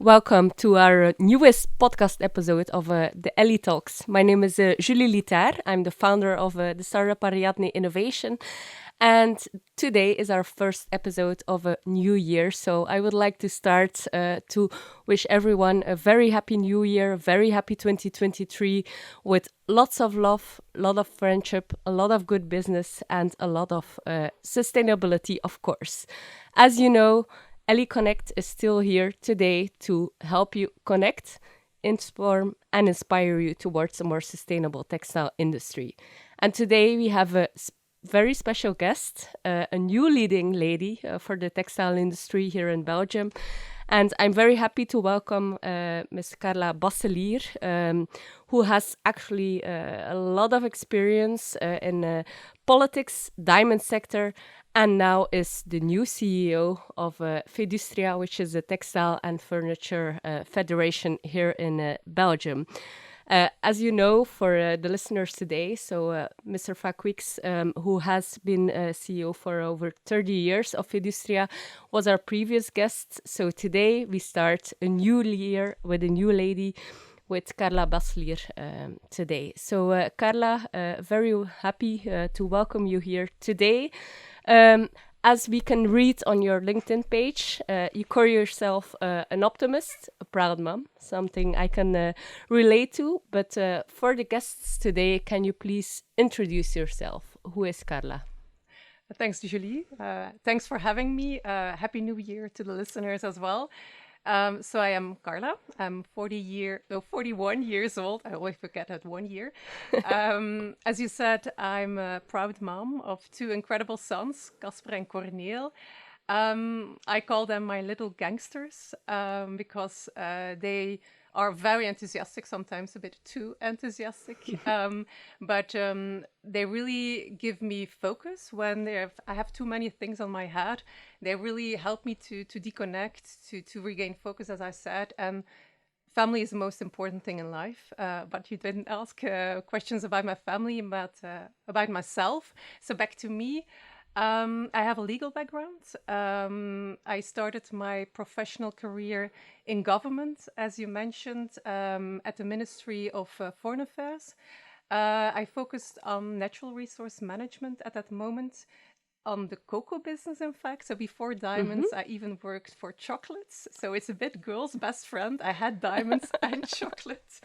Welcome to our newest podcast episode of the Ellie Talks. My name is Julie Litter. I'm the founder of the startup Ariadne Innovation. And today is our first episode of a new year. So I would like to start to wish everyone a very happy new year, a very happy 2023 with lots of love, a lot of friendship, a lot of good business, and a lot of sustainability, of course. As you know, Ellie.Connect is still here today to help you connect, inform, and inspire you towards a more sustainable textile industry. And today we have a very special guest, a new leading lady for the textile industry here in Belgium. And I'm very happy to welcome Ms. Karla Basselier, who has actually a lot of experience in politics, diamond sector, and now is the new CEO of Fedustria, which is a textile and furniture federation here in Belgium. As you know, for the listeners today, so Mr. Fa Quix, who has been CEO for over 30 years of Fedustria, was our previous guest. So today we start a new year with a new lady, with Karla Basselier today. So Karla, very happy to welcome you here today. As we can read on your LinkedIn page, you call yourself an optimist, a proud mom, something I can relate to. But for the guests today, can you please introduce yourself? Who is Karla? Thanks, Julie. Thanks for having me. Happy New Year to the listeners as well. So I am Karla. I'm 41 years old. I always forget that 1 year. As you said, I'm a proud mom of two incredible sons, Casper and Corneel. I call them my little gangsters because they are very enthusiastic, sometimes a bit too enthusiastic. But they really give me focus when I have too many things on my head. They really help me to deconnect, to regain focus, as I said. And family is the most important thing in life. But you didn't ask questions about my family, about myself. So back to me. I have a legal background. I started my professional career in government, as you mentioned, at the Ministry of Foreign Affairs. I focused on natural resource management at that moment, on the cocoa business, in fact. So before diamonds, I even worked for chocolates. So it's a bit girl's best friend. I had diamonds and chocolate.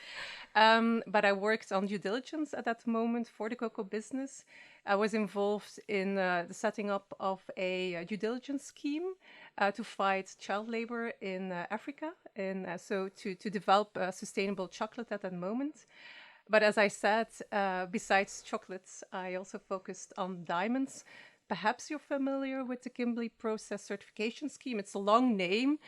But I worked on due diligence at that moment for the cocoa business. I was involved in the setting up of a due diligence scheme to fight child labor in Africa, and so to develop sustainable chocolate at that moment. But as I said, besides chocolates, I also focused on diamonds. Perhaps you're familiar with the Kimberley Process Certification Scheme. It's a long name,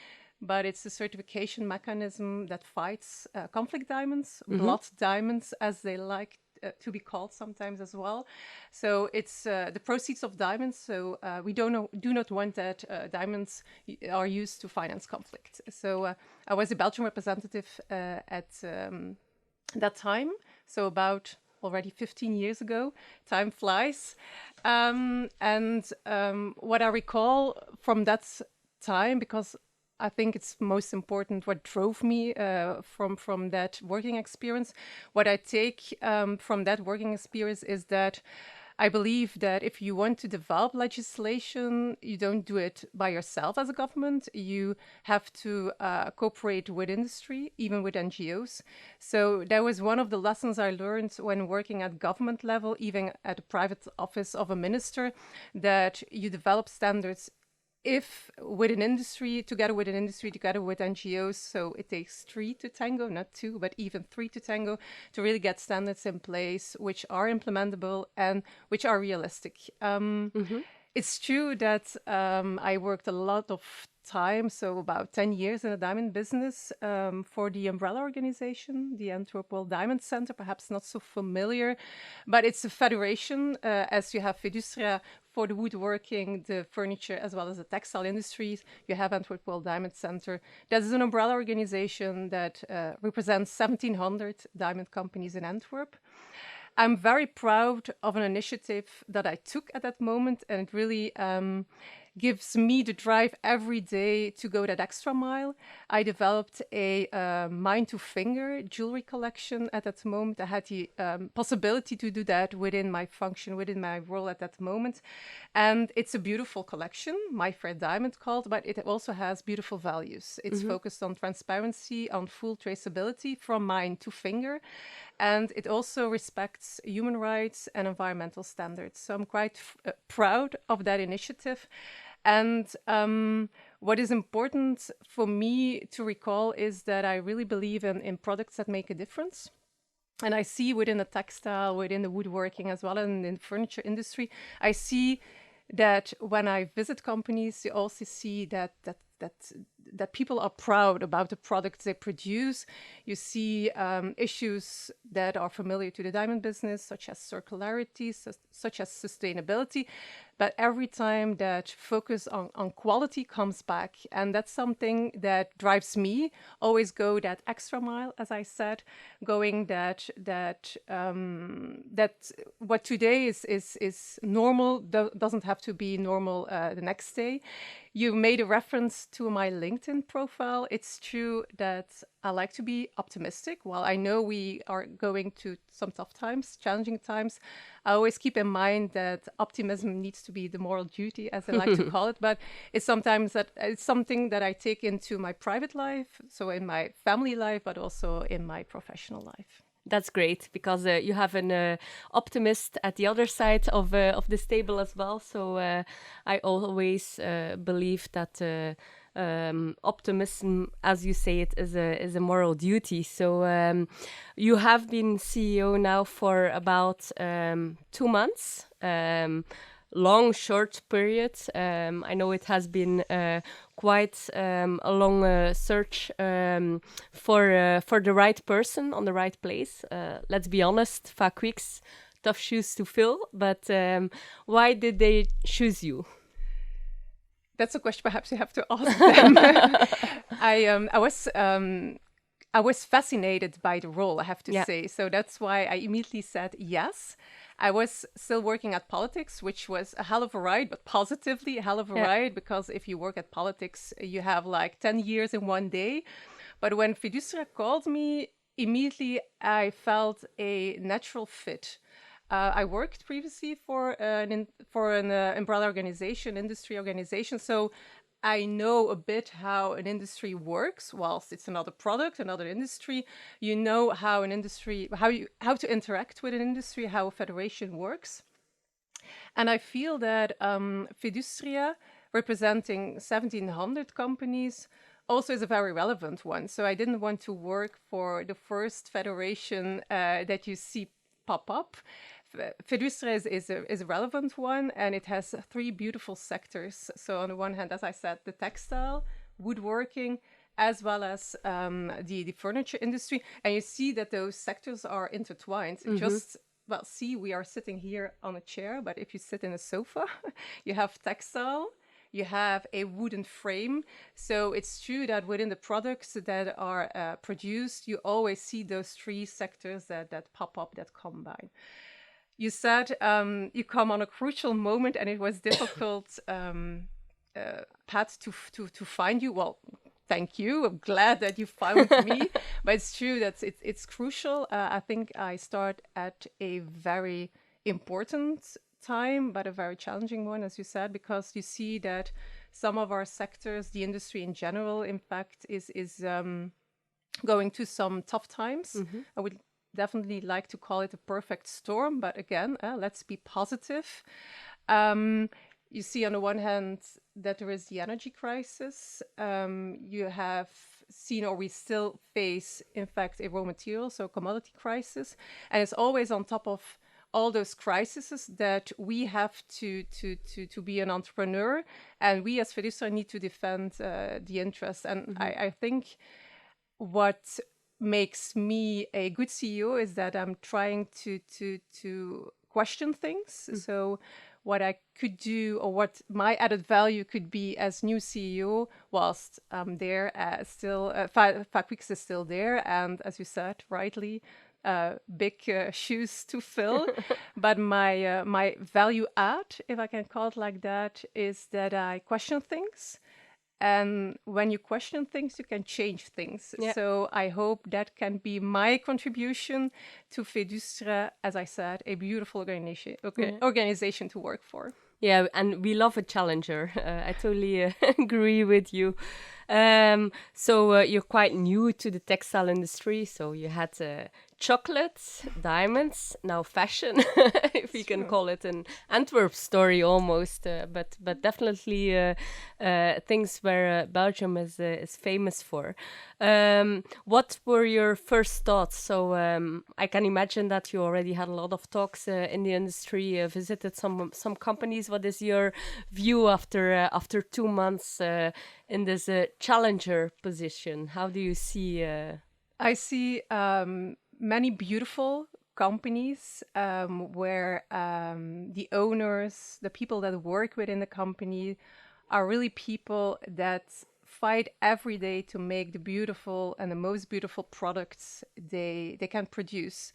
but it's a certification mechanism that fights conflict diamonds, blood diamonds, as they like to be called sometimes as well. So it's the proceeds of diamonds. So we do not want that diamonds are used to finance conflict. So I was a Belgian representative at that time. So about already 15 years ago. Time flies. And what I recall from that time, because I think it's most important what drove me from that working experience. What I take from that working experience is that I believe that if you want to develop legislation, you don't do it by yourself as a government. You have to cooperate with industry, even with NGOs. So that was one of the lessons I learned when working at government level, even at a private office of a minister, that you develop standards if with an industry, together with NGOs, so it takes three to tango, not two, but even three to tango, to really get standards in place which are implementable and which are realistic. It's true that I worked a lot of time, so about 10 years in the diamond business for the umbrella organization, the Antwerp World Diamond Center, perhaps not so familiar, but it's a federation, as you have Fedustria for the woodworking, the furniture, as well as the textile industries. You have Antwerp World Diamond Center. That is an umbrella organization that represents 1,700 diamond companies in Antwerp. I'm very proud of an initiative that I took at that moment, and it really gives me the drive every day to go that extra mile. I developed a mind to finger jewelry collection at that moment. I had the possibility to do that within my function, within my role at that moment. And it's a beautiful collection, My Fair Diamond called, but it also has beautiful values. It's focused on transparency, on full traceability from mind to finger. And it also respects human rights and environmental standards. So I'm quite proud of that initiative. And what is important for me to recall is that I really believe in products that make a difference. And I see within the textile, within the woodworking, as well as in the furniture industry, I see that when I visit companies, you also see that people are proud about the products they produce. You see issues that are familiar to the diamond business, such as circularity, such as sustainability. But every time that focus on quality comes back, and that's something that drives me, always go that extra mile, as I said, going that what today is normal doesn't have to be normal the next day. You made a reference to my LinkedIn profile. It's true that I like to be optimistic. While I know we are going to some tough times, challenging times, I always keep in mind that optimism needs to be the moral duty, as I like to call it. But it's something that I take into my private life, so in my family life, but also in my professional life. That's great, because you have an optimist at the other side of this table as well. So I always believe that optimism, as you say it, is a moral duty. So you have been CEO now for about 2 months. Long, short period. I know it has been quite a long search for the right person on the right place. Let's be honest, Fa Quix, tough shoes to fill. But why did they choose you? That's a question perhaps you have to ask them. I was fascinated by the role, I have to say. So that's why I immediately said yes. I was still working at politics, which was a hell of a ride, but positively a hell of a ride, because if you work at politics, you have like 10 years in one day. But when Fedustria called me, immediately I felt a natural fit. I worked previously for an umbrella organization, industry organization. So I know a bit how an industry works. Whilst it's another product, another industry, you know how an industry, how to interact with an industry, how a federation works. And I feel that Fedustria, representing 1,700 companies, also is a very relevant one. So I didn't want to work for the first federation that you see pop up. Fedustria is a relevant one, and it has 3 beautiful sectors. So on the one hand, as I said, the textile, woodworking, as well as the furniture industry. And you see that those sectors are intertwined. Just, well, see, we are sitting here on a chair, but if you sit in a sofa, you have textile, you have a wooden frame. So it's true that within the products that are produced, you always see those 3 sectors that pop up, that combine. You said you come on a crucial moment, and it was difficult, Pat, to find you. Well, thank you. I'm glad that you found me. But it's true that it's crucial. I think I start at a very important time, but a very challenging one, as you said, because you see that some of our sectors, the industry in general, in fact, is going to some tough times. I would definitely like to call it a perfect storm, but again, let's be positive. You see on the one hand that there is the energy crisis. You have seen, or we still face, in fact, a raw material, so commodity crisis. And it's always on top of all those crises that we have to be an entrepreneur, and we as Fedustria need to defend the interest. And I think what makes me a good CEO is that I'm trying to question things. So what I could do, or what my added value could be as new CEO, whilst I'm there, still Fa Quix is still there, and as you said rightly, big shoes to fill. But my value add, if I can call it like that, is that I question things. And when you question things, you can change things. Yeah. So I hope that can be my contribution to Fedustria, as I said, a beautiful organization to work for. Yeah, and we love a challenger. I totally agree with you. So you're quite new to the textile industry. So you had chocolates, diamonds, now fashion, if we can call it an Antwerp story almost. But definitely things where Belgium is famous for. What were your first thoughts? So I can imagine that you already had a lot of talks in the industry, visited some companies. What is your view after 2 months in this challenger position? How do you see? I see many beautiful companies where the owners, the people that work within the company, are really people that fight every day to make the beautiful and the most beautiful products they can produce.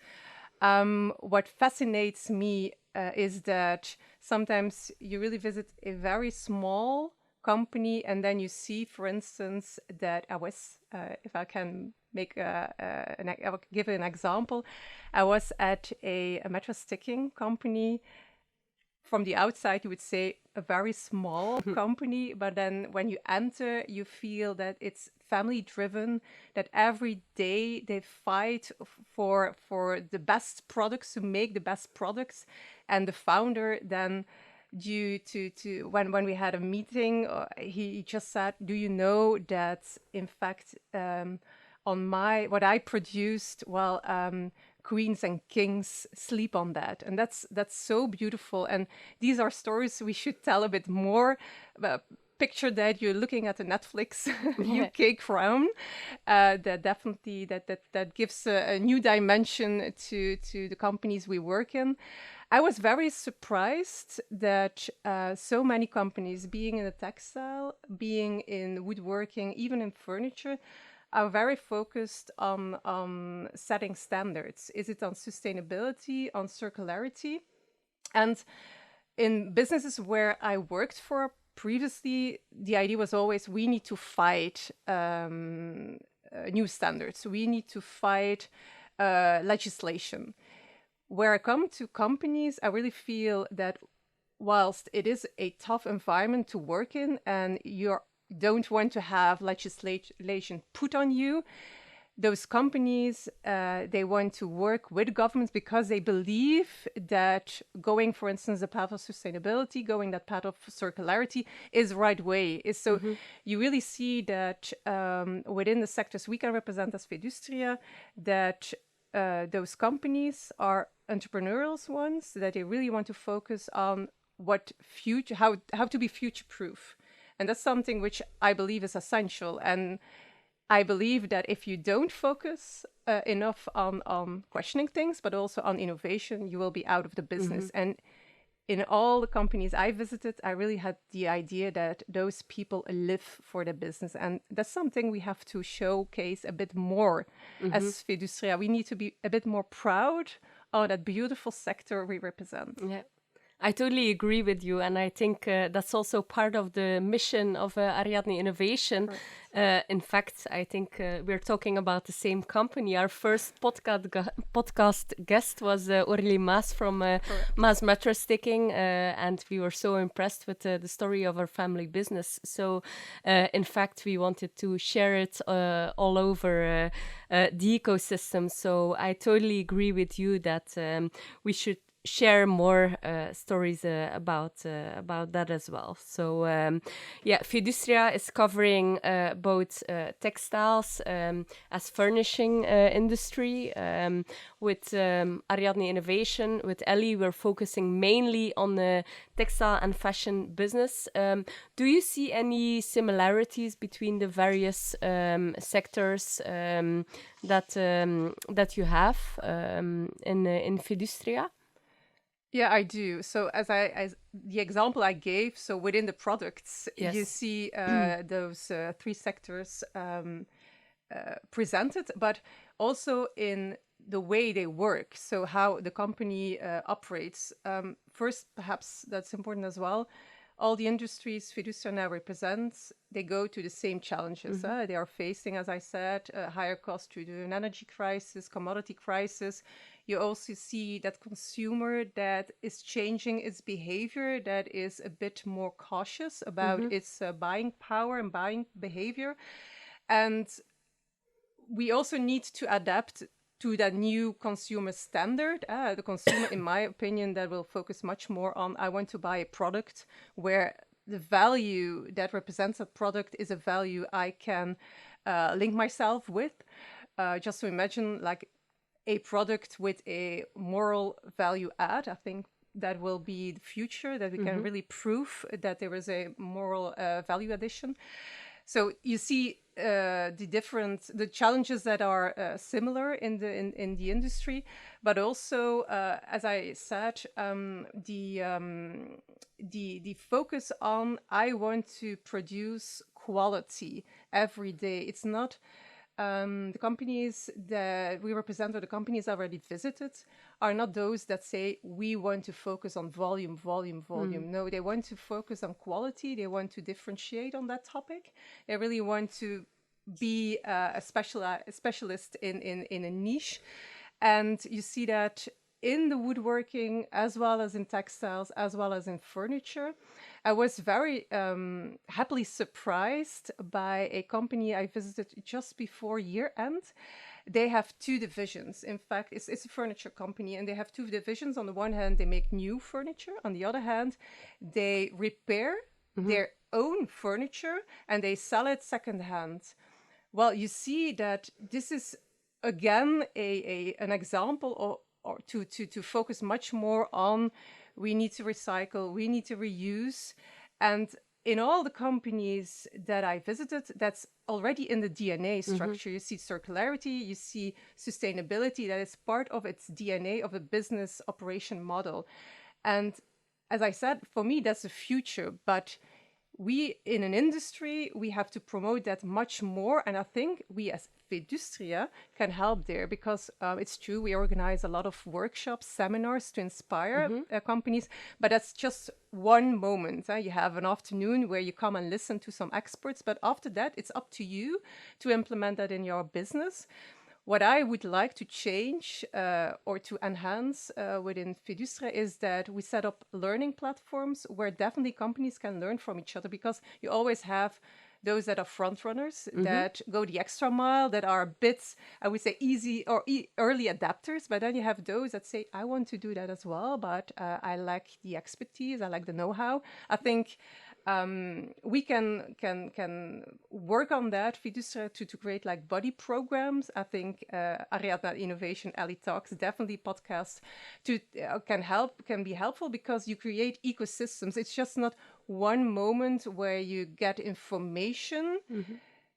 What fascinates me is that sometimes you really visit a very small company and then you see, for instance, that I was, if I can give an example, I was at a mattress sticking company. From the outside, you would say a very small company, but then when you enter, you feel that it's family driven, that every day they fight for the best products, to make the best products. And the founder then, due to when we had a meeting, he just said, do you know that in fact on what I produced, well, queens and kings sleep on that, and that's so beautiful. And these are stories we should tell a bit more. Picture that you're looking at a Netflix UK crown. That definitely that gives a new dimension to the companies we work in. I was very surprised that so many companies, being in the textile, being in woodworking, even in furniture, are very focused on setting standards. Is it on sustainability, on circularity? And in businesses where I worked for previously, the idea was always we need to fight new standards. We need to fight legislation. Where I come to companies, I really feel that whilst it is a tough environment to work in and you don't want to have legislation put on you, those companies, they want to work with governments because they believe that going, for instance, the path of sustainability, going that path of circularity is the right way. So you really see that within the sectors we can represent as Fedustria, that those companies are entrepreneurial ones, that they really want to focus on how to be future-proof. And that's something which I believe is essential. And I believe that if you don't focus enough on questioning things, but also on innovation, you will be out of the business. And in all the companies I visited, I really had the idea that those people live for the business. And that's something we have to showcase a bit more as Fedustria. We need to be a bit more proud of that beautiful sector we represent. Yeah. I totally agree with you, and I think that's also part of the mission of Ariadne Innovation. In fact, I think we're talking about the same company. Our first podcast guest was Aurélie Maas from Maas Mattress Sticking, and we were so impressed with the story of our family business. So, in fact, we wanted to share it all over the ecosystem. So I totally agree with you that we should share more stories about that as well. So Fedustria is covering both textiles as furnishing industry. With Ariadne Innovation, with Ellie, we're focusing mainly on the textile and fashion business. Do you see any similarities between the various sectors that you have in Fedustria? Yeah, I do. So as the example I gave, so within the products, Yes. you see those three sectors presented, but also in the way they work, so how the company operates. First, perhaps that's important as well. All the industries Fedustria now represents, they go to the same challenges. They are facing, as I said, higher costs due to an energy crisis, commodity crisis. You also see that consumer that is changing its behavior, that is a bit more cautious about its buying power and buying behavior. And we also need to adapt to that new consumer standard. The consumer, in my opinion, that will focus much more on, I want to buy a product where the value that represents a product is a value I can link myself with. Just to imagine like a product with a moral value add, I think that will be the future, that we can really prove that there is a moral value addition. So you see the challenges that are similar in the industry, but also, as I said, the focus on, I want to produce quality every day. It's not the companies that we represent, or the companies already visited, are not those that say we want to focus on volume. No, they want to focus on quality. They want to differentiate on that topic. They really want to be a specialist in a niche. And you see that in the woodworking, as well as in textiles, as well as in furniture. I was very happily surprised by a company I visited just before year end. They have two divisions. In fact, it's a furniture company, and they have two divisions. On the one hand, they make new furniture. On the other hand, they repair their own furniture and they sell it secondhand. Well, you see that this is, again, an example or to focus much more on, we need to recycle, we need to reuse. And in all the companies that I visited, that's already in the DNA structure. You see circularity, you see sustainability, that is part of its DNA of a business operation model. And as I said, for me, that's the future. But we, in an industry, we have to promote that much more. And I think we as Fedustria can help there, because it's true, we organize a lot of workshops, seminars to inspire companies, but that's just one moment. You have an afternoon where you come and listen to some experts, but after that, it's up to you to implement that in your business. What I would like to change or to enhance within Fedustria is that we set up learning platforms where definitely companies can learn from each other, because you always have those that are front runners, that go the extra mile, that are a bit, I would say, easy or early adapters. But then you have those that say, I want to do that as well, but I lack the expertise, I lack the know-how. I think we can work on that, Fedustria, to create like buddy programs. I think Ariadna Innovation, Ellie Talks, definitely podcasts can be helpful, because you create ecosystems. It's just not one moment where you get information,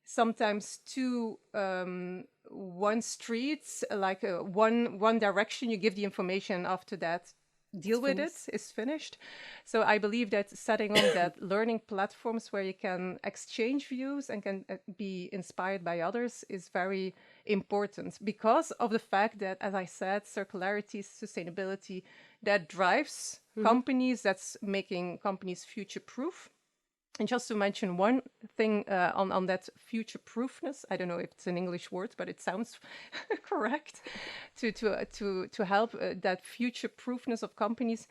sometimes two one streets, like one direction, you give the information, after that deal with it, is finished. So I believe that setting up that learning platforms where you can exchange views and can be inspired by others is very important, because of the fact that, as I said, circularity, sustainability, that drives companies, that's making companies future proof. And just to mention one thing on that future-proofness, I don't know if it's an English word, but it sounds correct, to help that future-proofness of companies.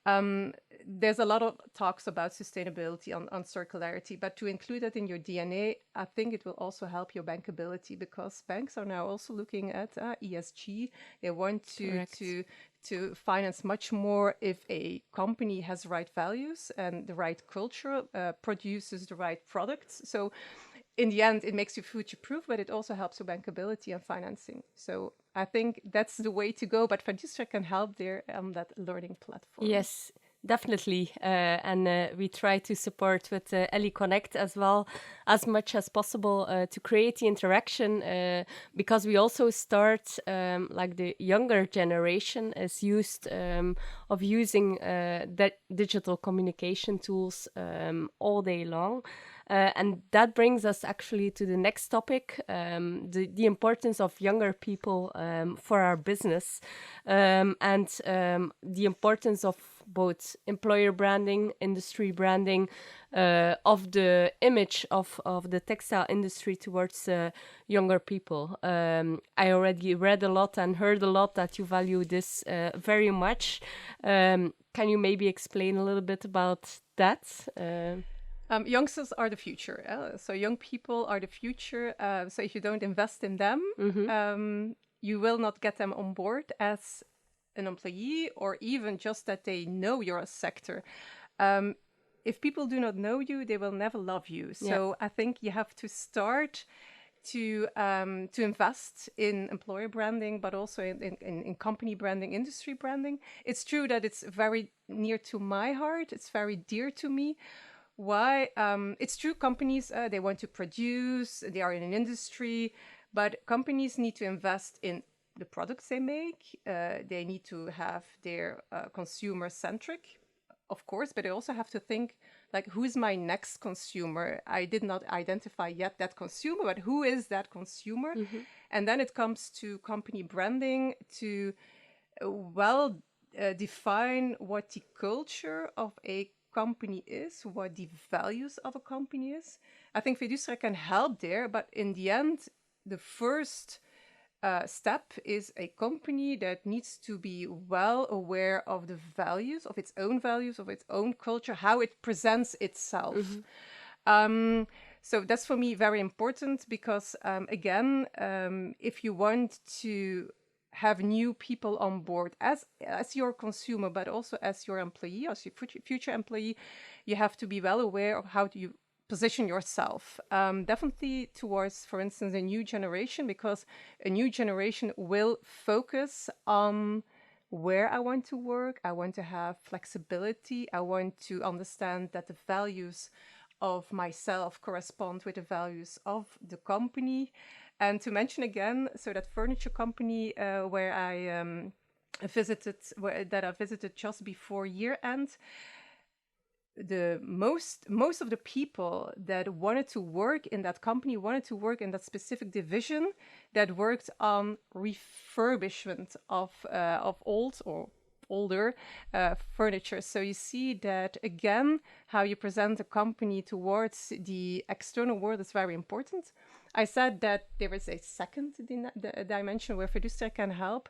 There's a lot of talks about sustainability on circularity, but to include that in your DNA, I think it will also help your bankability, because banks are now also looking at ESG. They want to finance much more if a company has the right values and the right culture, produces the right products. So in the end, it makes you future-proof, but it also helps your bankability and financing. So I think that's the way to go, but Fedustria can help there on that learning platform. Yes, definitely. And we try to support with Ellie.Connect as well as much as possible to create the interaction because we also start like the younger generation is used of using that digital communication tools all day long. And that brings us actually to the next topic, the importance of younger people for our business and the importance of both employer branding, industry branding, of the image of the textile industry towards younger people. I already read a lot and heard a lot that you value this very much. Can you maybe explain a little bit about that? Youngsters are the future. So young people are the future. So if you don't invest in them, you will not get them on board as an employee, or even just that they know your sector. If people do not know you, they will never love you. So I think you have to start to invest in employer branding, but also in company branding, industry branding. It's true that it's very near to my heart. It's very dear to me. Why? It's true, companies, they want to produce, they are in an industry, but companies need to invest in the products they make. They need to have their consumer-centric, of course, but they also have to think, like, who's my next consumer? I did not identify yet that consumer, but who is that consumer? And then it comes to company branding to define what the culture of a company is, what the values of a company is. I think Fedustria can help there, but in the end, the first step is a company that needs to be well aware of the values, of its own culture, how it presents itself. So that's for me very important because, again, if you want to have new people on board as your consumer, but also as your employee, as your future employee, you have to be well aware of how do you position yourself. Definitely towards, for instance, a new generation, because a new generation will focus on where I want to work. I want to have flexibility. I want to understand that the values of myself correspond with the values of the company. And to mention again, so that furniture company where I visited just before year end, the most of the people that wanted to work in that company wanted to work in that specific division that worked on refurbishment of old or older furniture. So you see that again, how you present a company towards the external world is very important. I said that there is a second dimension where Fedustria can help.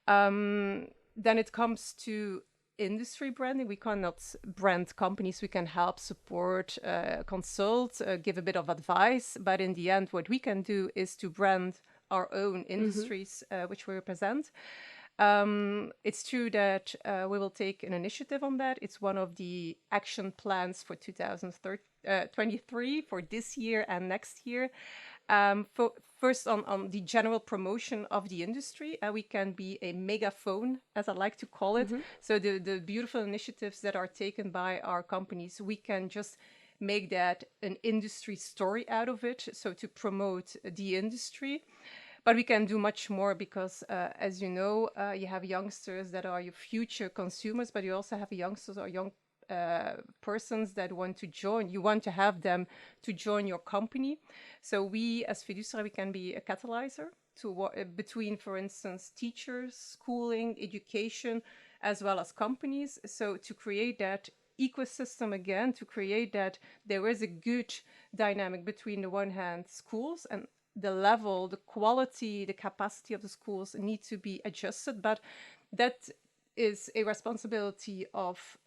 Then it comes to industry branding. We cannot brand companies. We can help, support, consult, give a bit of advice. But in the end, what we can do is to brand our own industries which we represent. It's true that we will take an initiative on that. It's one of the action plans for 2023 for this year and next year. First on the general promotion of the industry, we can be a megaphone, as I like to call it. So the beautiful initiatives that are taken by our companies, we can just make that an industry story out of it, so to promote the industry. But we can do much more because, as you know, you have youngsters that are your future consumers, but you also have youngsters or young persons that want to join. You want to have them to join your company. So we, as Fedustria, we can be a catalyzer to between, for instance, teachers, schooling, education, as well as companies. So to create that ecosystem again, to create that there is a good dynamic between the one hand schools and the level, the quality, the capacity of the schools need to be adjusted. But that is a responsibility of,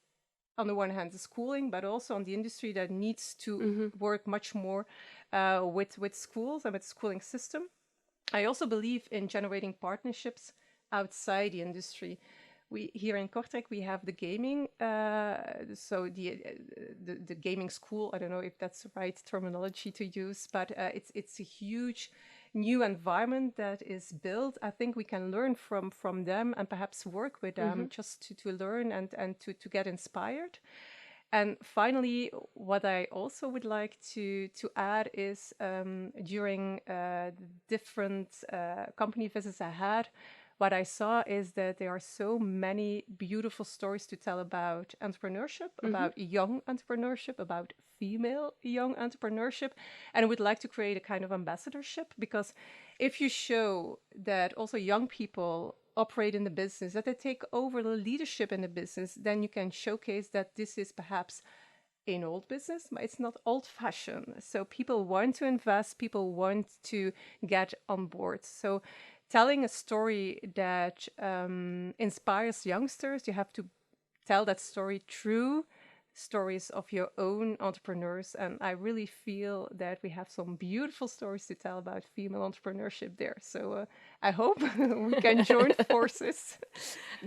on the one hand, the schooling, but also on the industry that needs to work much more with schools and with the schooling system. I also believe in generating partnerships outside the industry. We here in Kortrijk, we have the gaming, so the gaming school. I don't know if that's the right terminology to use, but it's a huge new environment that is built, I think we can learn from them and perhaps work with them just to learn and to get inspired. And finally, what I also would like to add is during the different company visits I had, what I saw is that there are so many beautiful stories to tell about entrepreneurship, about young entrepreneurship, about female young entrepreneurship. And I would like to create a kind of ambassadorship, because if you show that also young people operate in the business, that they take over the leadership in the business, then you can showcase that this is perhaps an old business, but it's not old fashioned. So people want to invest, people want to get on board. So telling a story that inspires youngsters, you have to tell that story through stories of your own entrepreneurs. And I really feel that we have some beautiful stories to tell about female entrepreneurship there. So I hope we can join forces.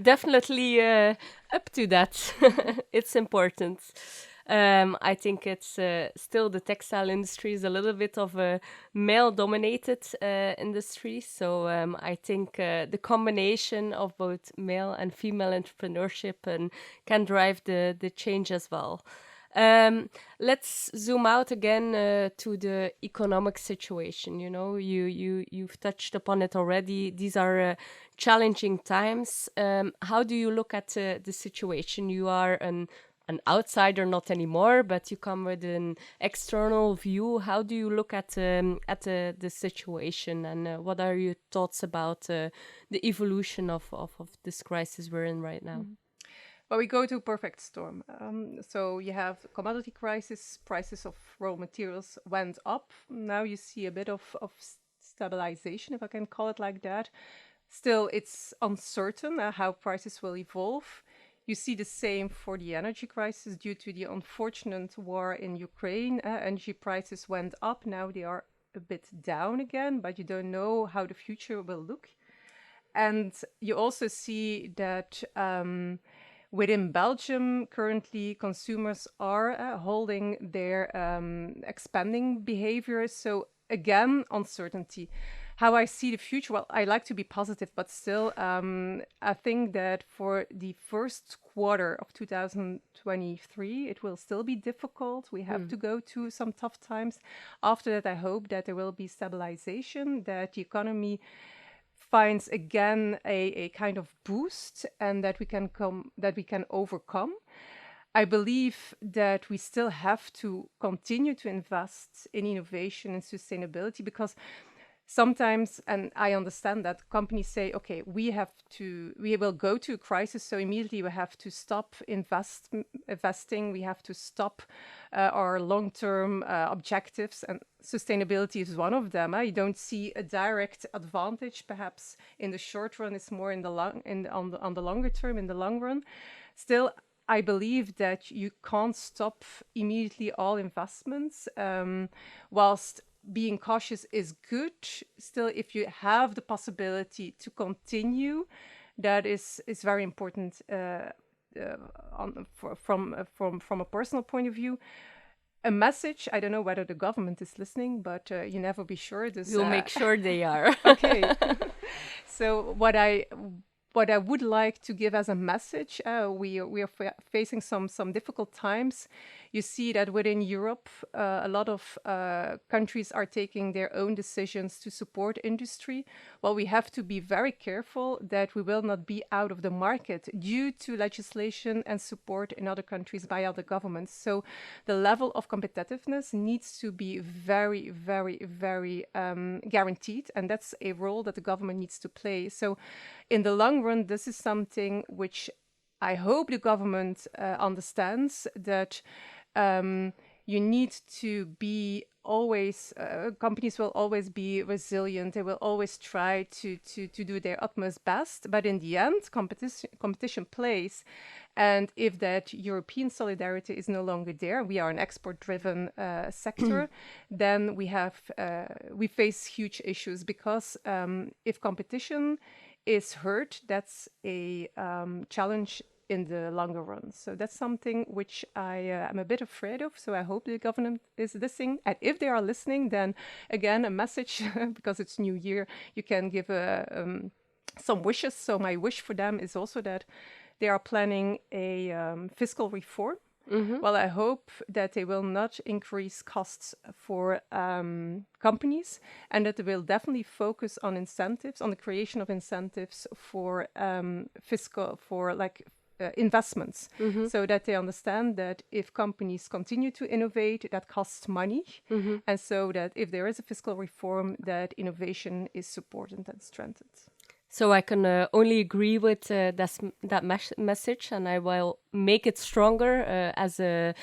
Definitely up to that. It's important. I think it's still the textile industry is a little bit of a male-dominated industry. So I think the combination of both male and female entrepreneurship can drive the change as well. Let's zoom out again to the economic situation. You know, you've touched upon it already. These are challenging times. How do you look at the situation? You are an outsider, not anymore, but you come with an external view. How do you look at the situation, and what are your thoughts about the evolution of this crisis we're in right now? Well, we go to a perfect storm. So you have commodity crisis, prices of raw materials went up. Now you see a bit of stabilization, if I can call it like that. Still, it's uncertain how prices will evolve. You see the same for the energy crisis due to the unfortunate war in Ukraine. Energy prices went up. Now they are a bit down again, but you don't know how the future will look. And you also see that within Belgium, currently consumers are holding their expanding behavior. So again, uncertainty. How I see the future, well, I like to be positive, but still, I think that for the first quarter of 2023, it will still be difficult. We have to go through some tough times. After that, I hope that there will be stabilization, that the economy finds again a kind of boost, and that we can overcome. I believe that we still have to continue to invest in innovation and sustainability, because sometimes, and I understand that companies say, okay, we will go to a crisis, so immediately we have to stop investing, we have to stop our long-term objectives, and sustainability is one of them. You don't see a direct advantage, perhaps in the short run. It's more on the longer term, in the long run. Still, I believe that you can't stop immediately all investments, whilst being cautious is good. Still, if you have the possibility to continue, that is very important from a personal point of view. A message, I don't know whether the government is listening, but you never be sure. We'll make sure they are. Okay. So what I would like to give as a message, we are facing some difficult times. You see that within Europe, a lot of countries are taking their own decisions to support industry. Well, we have to be very careful that we will not be out of the market due to legislation and support in other countries by other governments. So the level of competitiveness needs to be very, very, very guaranteed. And that's a role that the government needs to play. So in the long run, this is something which I hope the government understands, that you need to be always, companies will always be resilient. They will always try to do their utmost best. But in the end, competition plays. And if that European solidarity is no longer there, we are an export-driven sector, then we face huge issues, because if competition is hurt, that's a challenge in the longer run. So that's something which I am a bit afraid of. So I hope the government is listening. And if they are listening, then again, a message, because it's New Year, you can give some wishes. So my wish for them is also that they are planning a fiscal reform. Well, I hope that they will not increase costs for companies, and that they will definitely focus on incentives, on the creation of incentives for investments, so that they understand that if companies continue to innovate, that costs money, and so that if there is a fiscal reform, that innovation is supported and strengthened. So I can only agree with that message, and I will make it stronger as a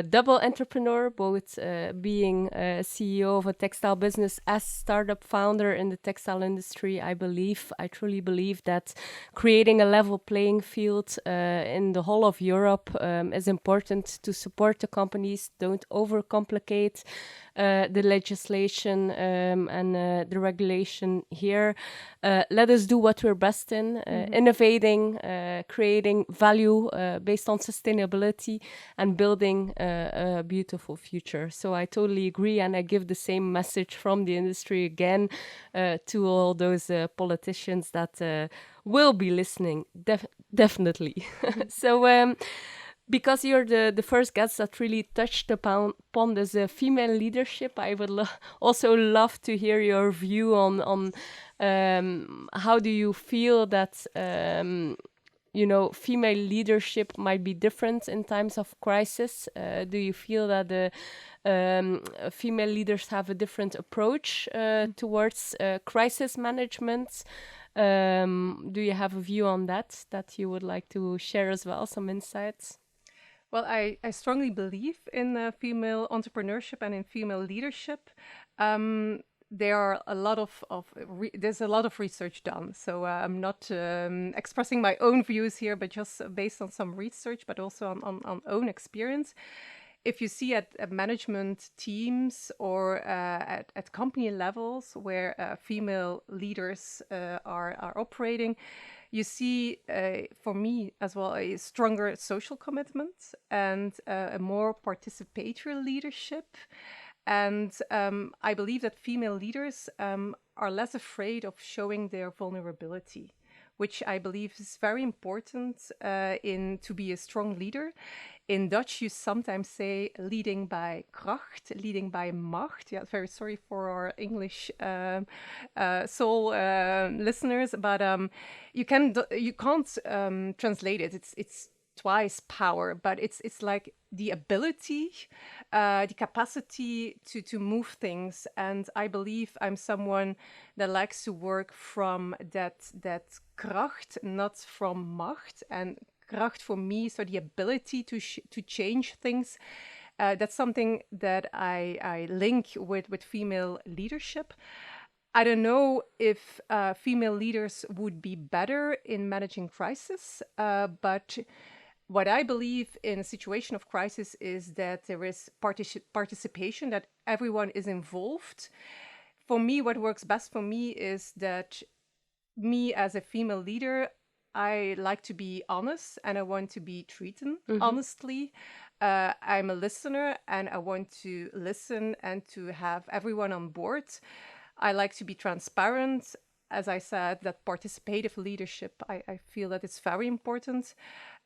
double entrepreneur, both being a CEO of a textile business as startup founder in the textile industry. I truly believe that creating a level playing field in the whole of Europe is important to support the companies. Don't overcomplicate the legislation and the regulation here. Let us do what we're best in, innovating, creating value based on sustainability, and building a beautiful future. So I totally agree, and I give the same message from the industry again to all those politicians that will be listening, definitely. So because you're the first guest that really touched upon this female leadership, I would also love to hear your view on how do you feel that female leadership might be different in times of crisis? Do you feel that the female leaders have a different approach towards crisis management? Do you have a view on that you would like to share as well, some insights? Well, I strongly believe in female entrepreneurship and in female leadership. There are there's a lot of research done. So I'm not expressing my own views here, but just based on some research, but also on own experience. If you see at management teams or at company levels where female leaders are operating, you see, for me as well, a stronger social commitment and a more participatory leadership. And I believe that female leaders are less afraid of showing their vulnerability, which I believe is very important to be a strong leader. In Dutch, you sometimes say leading by kracht, leading by macht. Yeah, very sorry for our English soul listeners, but you can't translate it. It's twice power, but it's like the ability, the capacity to move things. And I believe I'm someone that likes to work from that kracht, not from macht. And kracht for me, so the ability to change things. That's something that I link with female leadership. I don't know if female leaders would be better in managing crisis, but what I believe in a situation of crisis is that there is participation, that everyone is involved. For me, what works best for me is that me as a female leader, I like to be honest and I want to be treated honestly. I'm a listener and I want to listen and to have everyone on board. I like to be transparent. As I said, that participative leadership, I feel that it's very important.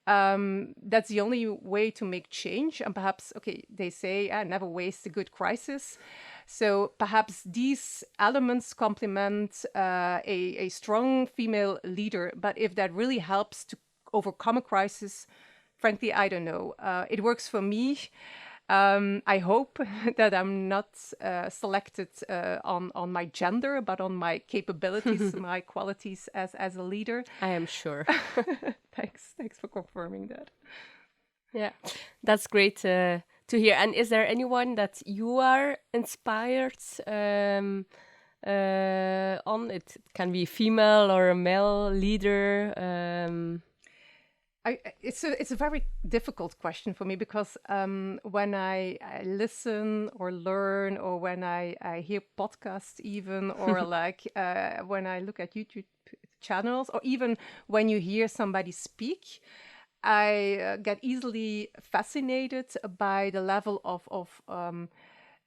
That's the only way to make change. And perhaps, okay, they say, never waste a good crisis. So perhaps these elements complement a strong female leader. But if that really helps to overcome a crisis, frankly, I don't know. It works for me. I hope that I'm not selected on my gender, but on my capabilities, my qualities as a leader. I am sure. Thanks for confirming that. Yeah, that's great to hear. And is there anyone that you are inspired on? It can be female or a male leader. It's a very difficult question for me because when I listen or learn, or when I hear podcasts even, or like when I look at YouTube channels, or even when you hear somebody speak, I get easily fascinated by the level of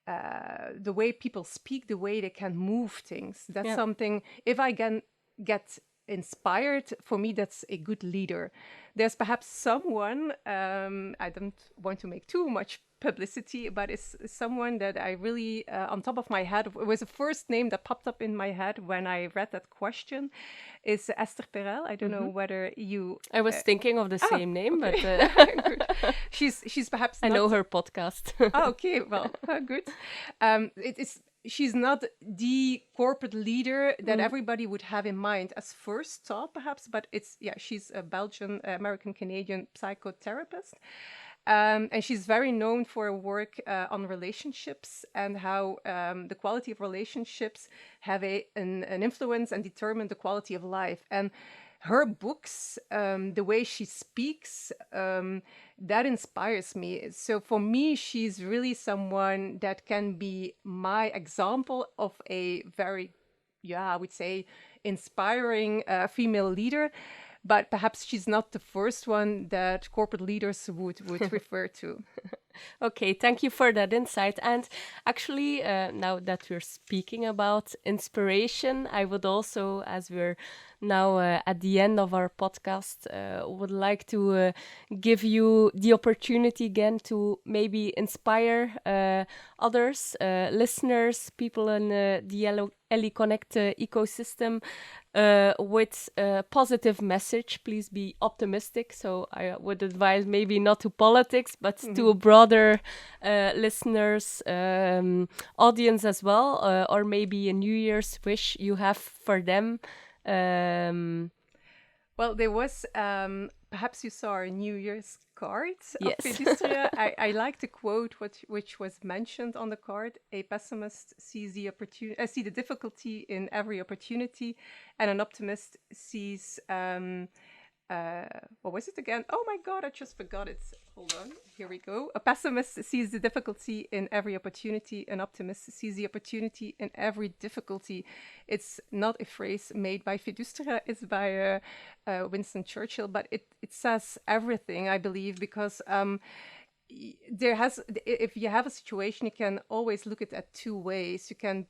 the way people speak, the way they can move things. That's Yeah. something, if I can get inspired, for me, that's a good leader. There's perhaps someone, I don't want to make too much publicity, but it's someone that I really, on top of my head, it was the first name that popped up in my head when I read that question, is Esther Perel. I don't know whether you... I was thinking of the same name, okay. but Good. She's perhaps I not... know her podcast. Oh, okay, well, good. It is. She's not the corporate leader that everybody would have in mind as first thought, perhaps, but it's, yeah, she's a Belgian, American Canadian psychotherapist. And she's very known for her work on relationships and how the quality of relationships have an influence and determine the quality of life. And her books, the way she speaks, that inspires me. So for me, she's really someone that can be my example of a very, I would say, inspiring female leader. But perhaps she's not the first one that corporate leaders would refer to. Okay, thank you for that insight. And actually, now that we're speaking about inspiration, I would also, as we're now at the end of our podcast, would like to give you the opportunity again to maybe inspire others, listeners, people in the Ellie.Connect ecosystem with a positive message. Please be optimistic. So I would advise maybe not to politics, but to a broader listeners, audience as well, or maybe a New Year's wish you have for them. Well, there was, perhaps you saw our New Year's card Yes. of Fedustria. I like the quote which was mentioned on the card. A pessimist sees the difficulty in every opportunity, and an optimist sees, what was it again? Oh my God, I just forgot it. Hold on, here we go. A pessimist sees the difficulty in every opportunity. An optimist sees the opportunity in every difficulty. It's not a phrase made by Fedustria, it's by Winston Churchill, but it says everything, I believe, because if you have a situation, you can always look at it two ways. You can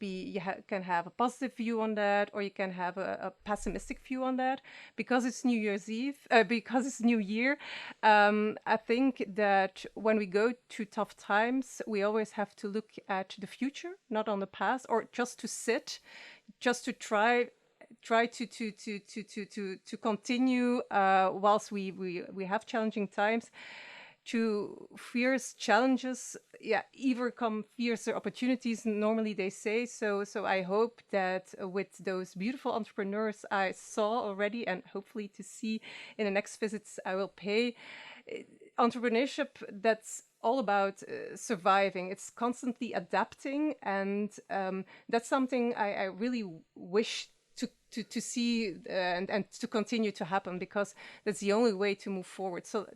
can have a positive view on that, or you can have a pessimistic view on that. Because it's New Year's Eve, because it's New Year, I think that when we go through tough times, we always have to look at the future, not on the past, or just to sit, just to try to continue whilst we have challenging times. To fierce challenges, either come fiercer opportunities, normally they say. So I hope that with those beautiful entrepreneurs I saw already, and hopefully to see in the next visits I will pay, entrepreneurship that's all about surviving. It's constantly adapting, and that's something I really wish to see and to continue to happen, because that's the only way to move forward. So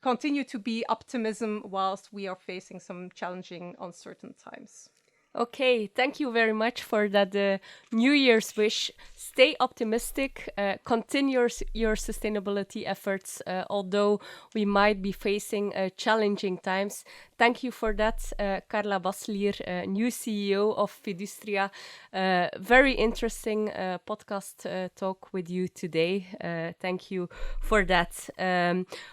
continue to be optimism whilst we are facing some challenging, uncertain times. Okay, thank you very much for that New Year's wish. Stay optimistic, continue your sustainability efforts, although we might be facing challenging times. Thank you for that, Karla Basselier, new CEO of Fedustria. Very interesting podcast talk with you today. Thank you for that.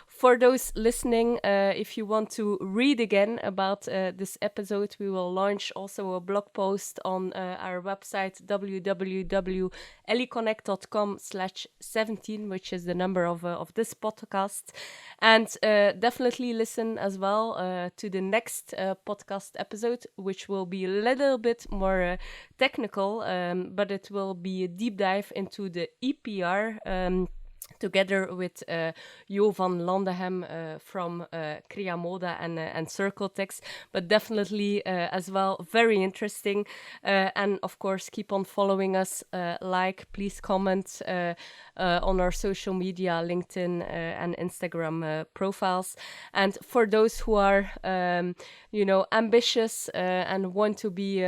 For those listening, if you want to read again about this episode, we will launch also a blog post on our website, www.ellie.connect.com/17, which is the number of this podcast. And definitely listen as well to the next podcast episode, which will be a little bit more technical, but it will be a deep dive into the EPR, together with Jo van Landehem from Crea Moda and Circletex, but definitely as well very interesting. And of course, keep on following us, please comment on our social media, LinkedIn and Instagram profiles. And for those who are, ambitious and want to be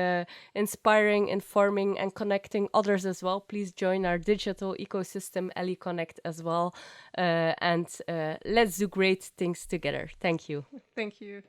inspiring, informing, and connecting others as well, please join our digital ecosystem, Ellie.Connect as well. well. And let's do great things together. Thank you. Thank you.